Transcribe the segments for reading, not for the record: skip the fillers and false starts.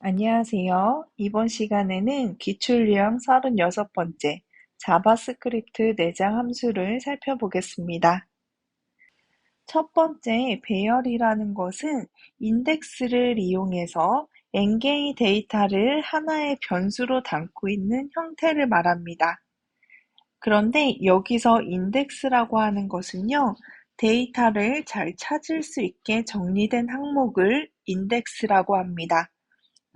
안녕하세요. 이번 시간에는 기출유형 36번째 자바스크립트 내장 함수를 살펴보겠습니다. 첫 번째 배열이라는 것은 인덱스를 이용해서 n개의 데이터를 하나의 변수로 담고 있는 형태를 말합니다. 그런데 여기서 인덱스라고 하는 것은요, 데이터를 잘 찾을 수 있게 정리된 항목을 인덱스라고 합니다.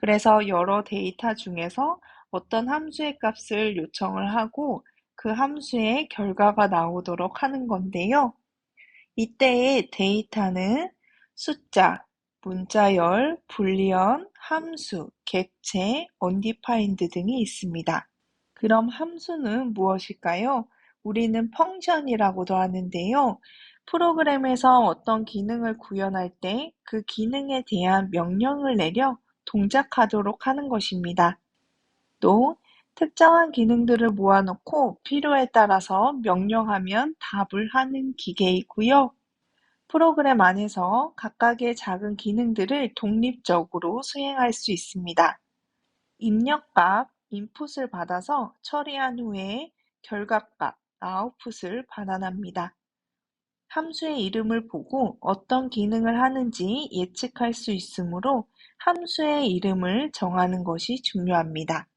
그래서 여러 데이터 중에서 어떤 함수의 값을 요청을 하고 그 함수의 결과가 나오도록 하는 건데요. 이때의 데이터는 숫자, 문자열, 불리언, 함수, 객체, undefined 등이 있습니다. 그럼 함수는 무엇일까요? 우리는 펑션이라고도 하는데요. 프로그램에서 어떤 기능을 구현할 때 그 기능에 대한 명령을 내려 동작하도록 하는 것입니다. 또 특정한 기능들을 모아놓고 필요에 따라서 명령하면 답을 하는 기계이고요. 프로그램 안에서 각각의 작은 기능들을 독립적으로 수행할 수 있습니다. 입력값, input을 받아서 처리한 후에 결과값, output을 받아납니다. 함수의 이름을 보고 어떤 기능을 하는지 예측할 수 있으므로 함수의 이름을 정하는 것이 중요합니다.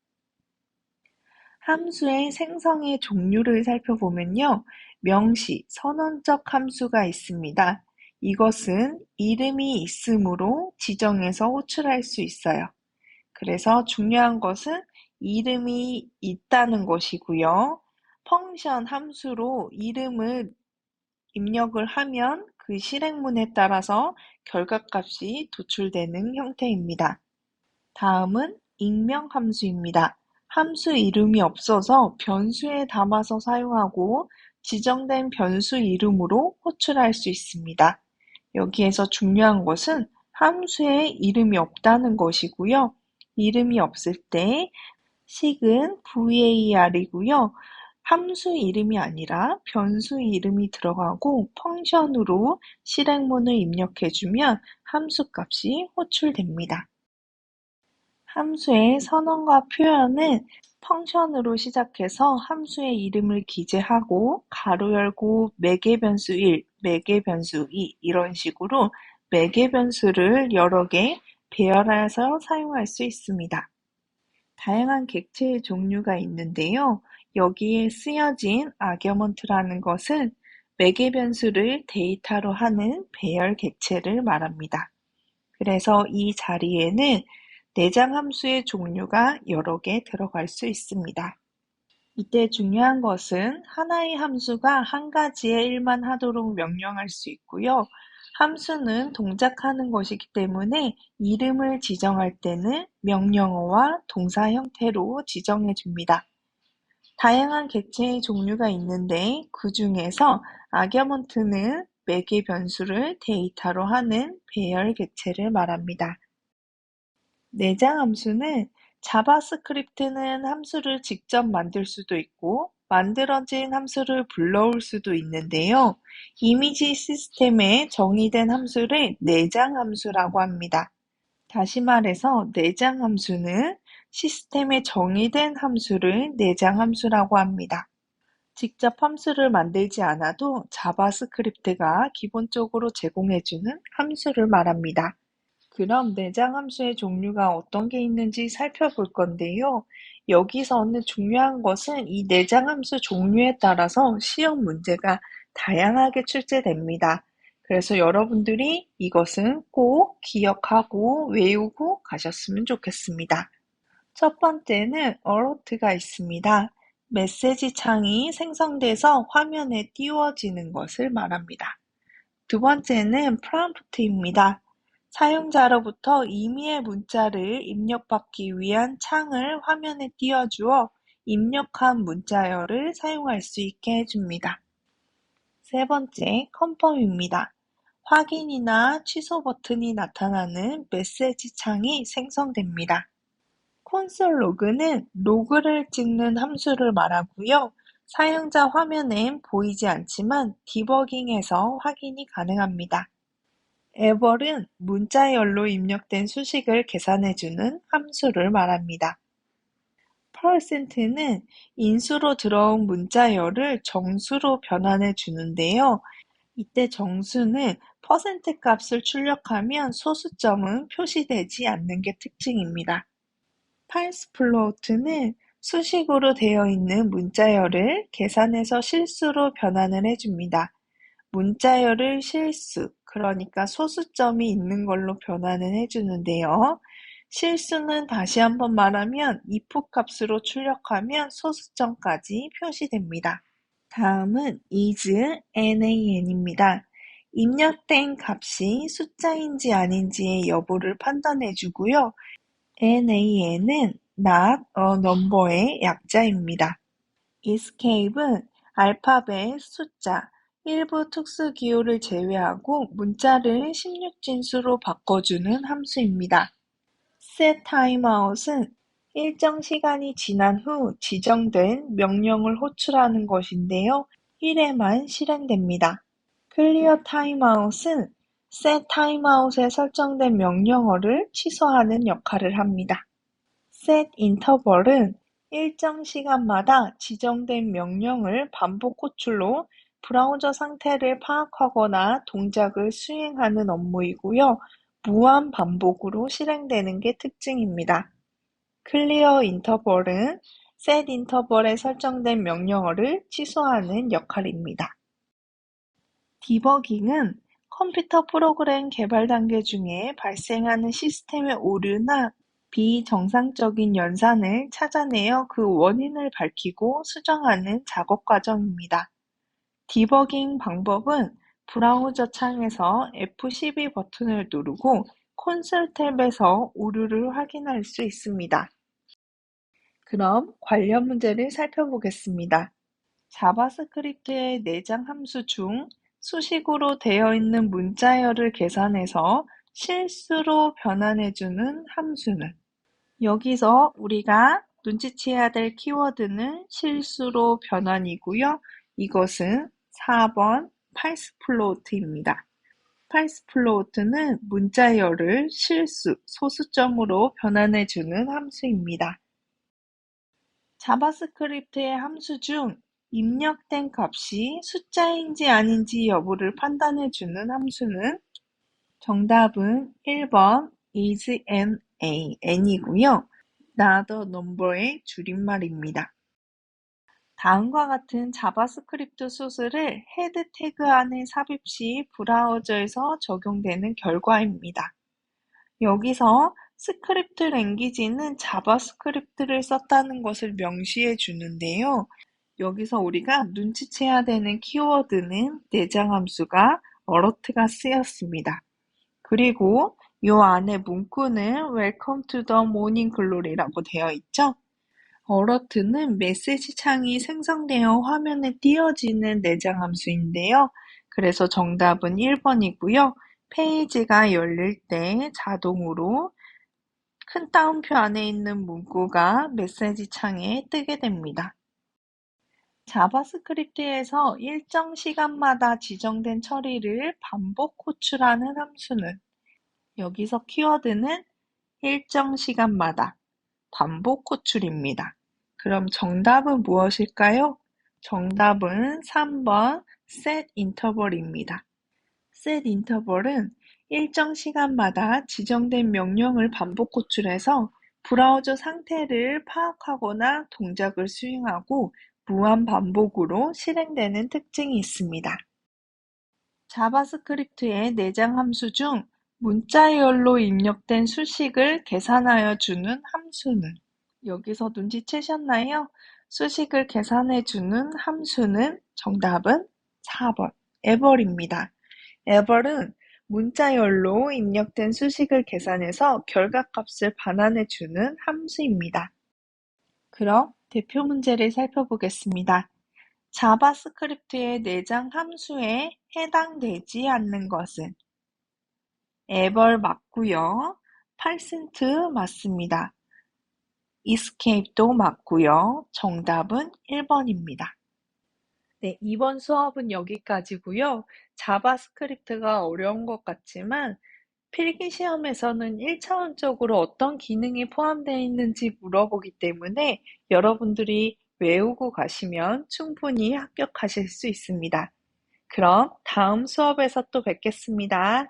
함수의 생성의 종류를 살펴보면요. 명시, 선언적 함수가 있습니다. 이것은 이름이 있으므로 지정해서 호출할 수 있어요. 그래서 중요한 것은 이름이 있다는 것이고요. 펑션 함수로 이름을 입력을 하면 그 실행문에 따라서 결과값이 도출되는 형태입니다. 다음은 익명 함수입니다. 함수 이름이 없어서 변수에 담아서 사용하고 지정된 변수 이름으로 호출할 수 있습니다. 여기에서 중요한 것은 함수에 이름이 없다는 것이고요. 이름이 없을 때 식은 var이고요. 함수 이름이 아니라 변수 이름이 들어가고 펑션으로 실행문을 입력해주면 함수값이 호출됩니다. 함수의 선언과 표현은 펑션으로 시작해서 함수의 이름을 기재하고 가로 열고 매개 변수 1, 매개 변수 2 이런 식으로 매개 변수를 여러 개 배열해서 사용할 수 있습니다. 다양한 객체의 종류가 있는데요. 여기에 쓰여진 아규먼트라는 것은 매개 변수를 데이터로 하는 배열 객체를 말합니다. 그래서 이 자리에는 내장 함수의 종류가 여러 개 들어갈 수 있습니다. 이때 중요한 것은 하나의 함수가 한 가지의 일만 하도록 명령할 수 있고요. 함수는 동작하는 것이기 때문에 이름을 지정할 때는 명령어와 동사 형태로 지정해 줍니다. 다양한 객체의 종류가 있는데 그 중에서 아규먼트는 매개 변수를 데이터로 하는 배열 객체를 말합니다. 내장 함수는 자바스크립트는 함수를 직접 만들 수도 있고 만들어진 함수를 불러올 수도 있는데요. 이미지 시스템에 정의된 함수를 내장 함수라고 합니다. 다시 말해서 내장 함수는 시스템에 정의된 함수를 내장 함수라고 합니다. 직접 함수를 만들지 않아도 자바스크립트가 기본적으로 제공해주는 함수를 말합니다. 그럼 내장 함수의 종류가 어떤 게 있는지 살펴볼 건데요. 여기서는 중요한 것은 이 내장 함수 종류에 따라서 시험 문제가 다양하게 출제됩니다. 그래서 여러분들이 이것은 꼭 기억하고 외우고 가셨으면 좋겠습니다. 첫 번째는 alert가 있습니다. 메시지 창이 생성돼서 화면에 띄워지는 것을 말합니다. 두 번째는 prompt입니다. 사용자로부터 임의의 문자를 입력받기 위한 창을 화면에 띄워주어 입력한 문자열을 사용할 수 있게 해줍니다. 세 번째, confirm입니다. 확인이나 취소 버튼이 나타나는 메시지 창이 생성됩니다. 콘솔 로그는 로그를 찍는 함수를 말하고요. 사용자 화면엔 보이지 않지만 디버깅에서 확인이 가능합니다. 에벌은 문자열로 입력된 수식을 계산해주는 함수를 말합니다. %는 인수로 들어온 문자열을 정수로 변환해 주는데요. 이때 정수는 퍼센트 값을 출력하면 소수점은 표시되지 않는 게 특징입니다. parseFloat는 수식으로 되어 있는 문자열을 계산해서 실수로 변환을 해줍니다. 문자열을 실수, 그러니까 소수점이 있는 걸로 변환을 해주는데요. 실수는 다시 한번 말하면 if 값으로 출력하면 소수점까지 표시됩니다. 다음은 isNaN입니다. 입력된 값이 숫자인지 아닌지의 여부를 판단해주고요. NaN은 not a number의 약자입니다. escape은 알파벳, 숫자, 일부 특수 기호를 제외하고 문자를 16진수로 바꿔주는 함수입니다. set timeout은 일정 시간이 지난 후 지정된 명령을 호출하는 것인데요. 1회만 실행됩니다. clear timeout은 set timeout에 설정된 명령어를 취소하는 역할을 합니다. set interval은 일정 시간마다 지정된 명령을 반복 호출로 브라우저 상태를 파악하거나 동작을 수행하는 업무이고요. 무한 반복으로 실행되는 게 특징입니다. clear interval은 set interval에 설정된 명령어를 취소하는 역할입니다. 디버깅은 컴퓨터 프로그램 개발 단계 중에 발생하는 시스템의 오류나 비정상적인 연산을 찾아내어 그 원인을 밝히고 수정하는 작업 과정입니다. 디버깅 방법은 브라우저 창에서 F12 버튼을 누르고 콘솔 탭에서 오류를 확인할 수 있습니다. 그럼 관련 문제를 살펴보겠습니다. 자바스크립트의 내장 함수 중 수식으로 되어 있는 문자열을 계산해서 실수로 변환해주는 함수는? 여기서 우리가 눈치채야 될 키워드는 실수로 변환이고요. 이것은 4번 parseFloat입니다. parseFloat는 문자열을 실수, 소수점으로 변환해주는 함수입니다. 자바스크립트의 함수 중 입력된 값이 숫자인지 아닌지 여부를 판단해주는 함수는? 정답은 1번 isNaN이고요. not a number의 줄임말입니다. 다음과 같은 자바스크립트 수술을 헤드 태그 안에 삽입 시 브라우저에서 적용되는 결과입니다. 여기서 스크립트 랭귀지는 자바스크립트를 썼다는 것을 명시해 주는데요. 여기서 우리가 눈치채야 되는 키워드는 내장 함수가 alert가 쓰였습니다. 그리고 이 안에 문구는 Welcome to the morning glory라고 되어 있죠. alert는 메시지 창이 생성되어 화면에 띄어지는 내장 함수인데요. 그래서 정답은 1번이고요. 페이지가 열릴 때 자동으로 큰 따옴표 안에 있는 문구가 메시지 창에 뜨게 됩니다. 자바스크립트에서 일정 시간마다 지정된 처리를 반복 호출하는 함수는? 여기서 키워드는 일정 시간마다 반복 호출입니다. 그럼 정답은 무엇일까요? 정답은 3번 set interval입니다. set interval은 일정 시간마다 지정된 명령을 반복 호출해서 브라우저 상태를 파악하거나 동작을 수행하고 무한 반복으로 실행되는 특징이 있습니다. 자바스크립트의 내장 함수 중 문자열로 입력된 수식을 계산하여 주는 함수는? 여기서 눈치채셨나요? 수식을 계산해 주는 함수는 정답은 4번 에벌입니다. 에벌은 문자열로 입력된 수식을 계산해서 결과값을 반환해 주는 함수입니다. 그럼 대표 문제를 살펴보겠습니다. 자바스크립트의 내장 함수에 해당되지 않는 것은? 에벌 맞고요. % 맞습니다. escape도 맞고요. 정답은 1번입니다. 네, 이번 수업은 여기까지고요. 자바스크립트가 어려운 것 같지만 필기 시험에서는 1차원적으로 어떤 기능이 포함되어 있는지 물어보기 때문에 여러분들이 외우고 가시면 충분히 합격하실 수 있습니다. 그럼 다음 수업에서 또 뵙겠습니다.